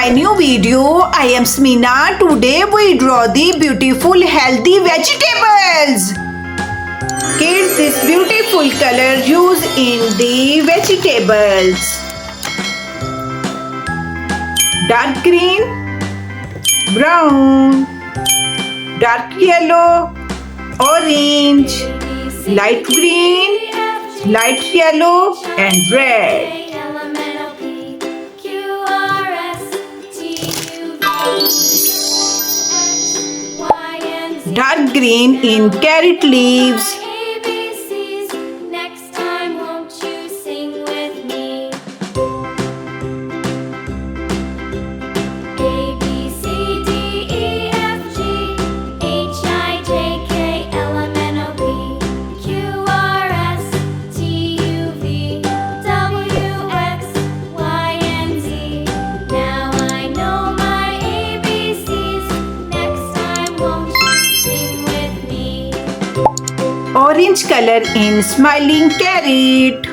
my new video. I am Samina. Today we draw the beautiful healthy vegetables. Kids, this beautiful color used in the vegetables. Dark green, brown, dark yellow, orange, light green, light yellow and red. Dark green in carrot leaves. Next time, won't you sing with me? A, B, C, D, E, F, G, H, I, J, K, L, M, N, O, P, Q, R, S, T, U, V, W, X, Y, and Z. Now I know my ABCs. Next time, won't you sing with me? Orange color in smiling carrot.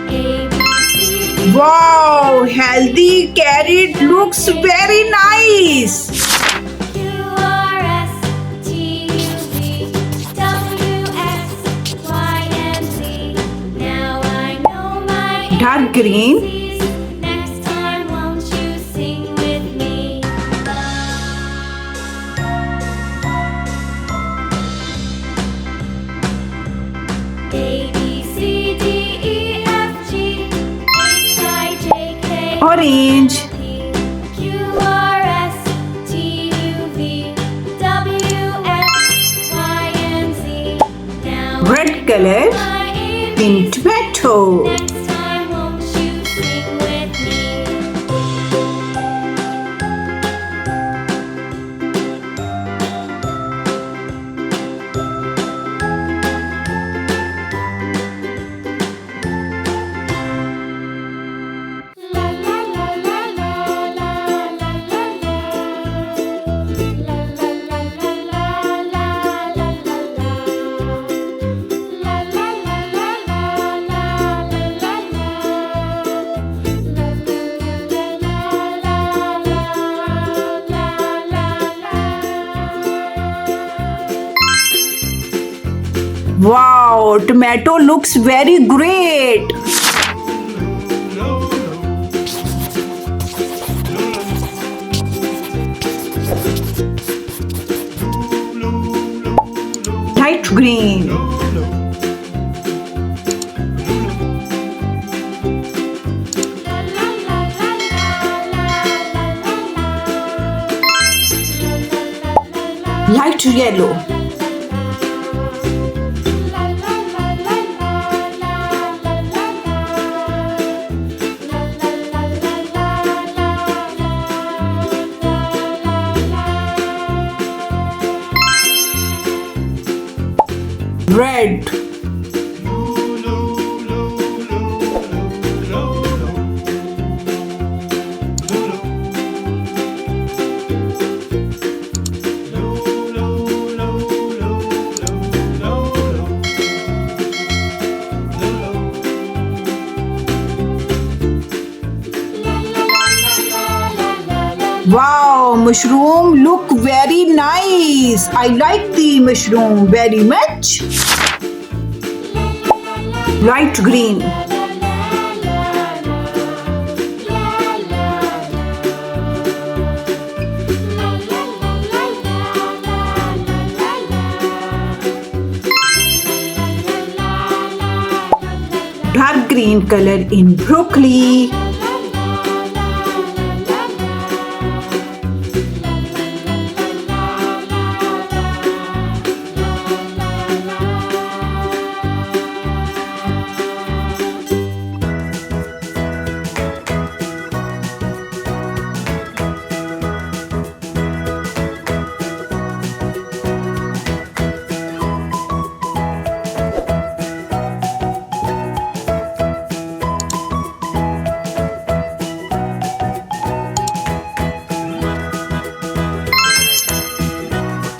A, B, C, D, Wow, healthy carrot looks very nice. Q, R, S, T, U, V, W, X, Y, and Z. Now I know my Dark green. ABCs. Next time, won't you sing with me? A, B, C, D, E, F, G, H, I, J, K, Orange. Q, R, S, T, U, V, W, X, Y, and Z. Now Red color my in tomato. Next time, won't you sing with me? La la la la la la la la la. La la la la la la la la la. La la la la la la la la la. La la la la la. Wow, tomato looks very great. Light green. Light yellow. Red. Wow, mushroom look very nice. I like the mushroom very much. Light green. Dark green color in broccoli.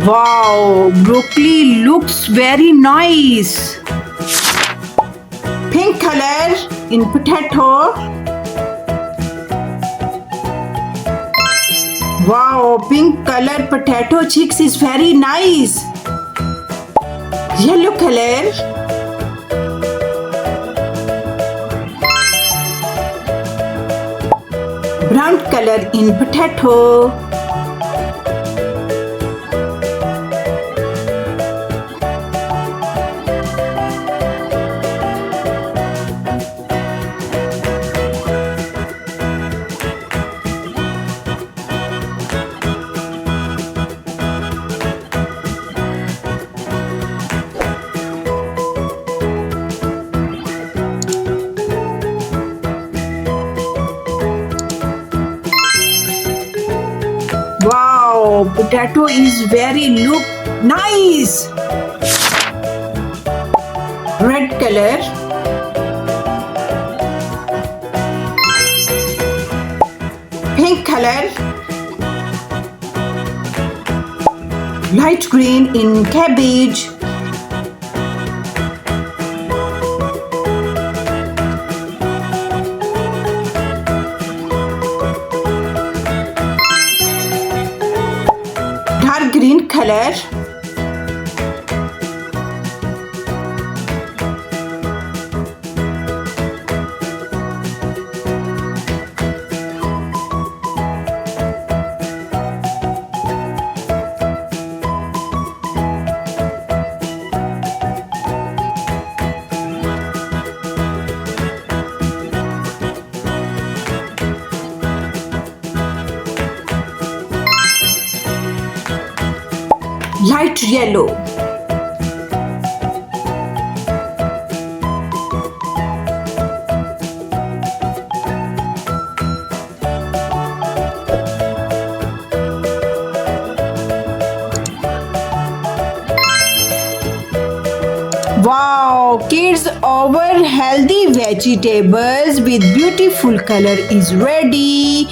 Wow, broccoli looks very nice. Pink color in potato. Wow, pink color potato chicks is very nice. Yellow color. Brown color in potato. Wow, potato is very look nice. Red color. Pink color. Light green in cabbage. Dark green color. Light yellow. Wow, kids, our healthy vegetables with beautiful color is ready.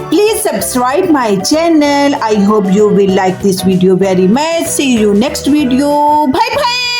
Please subscribe my channel. I hope you will like this video very much. See you next video. Bye bye.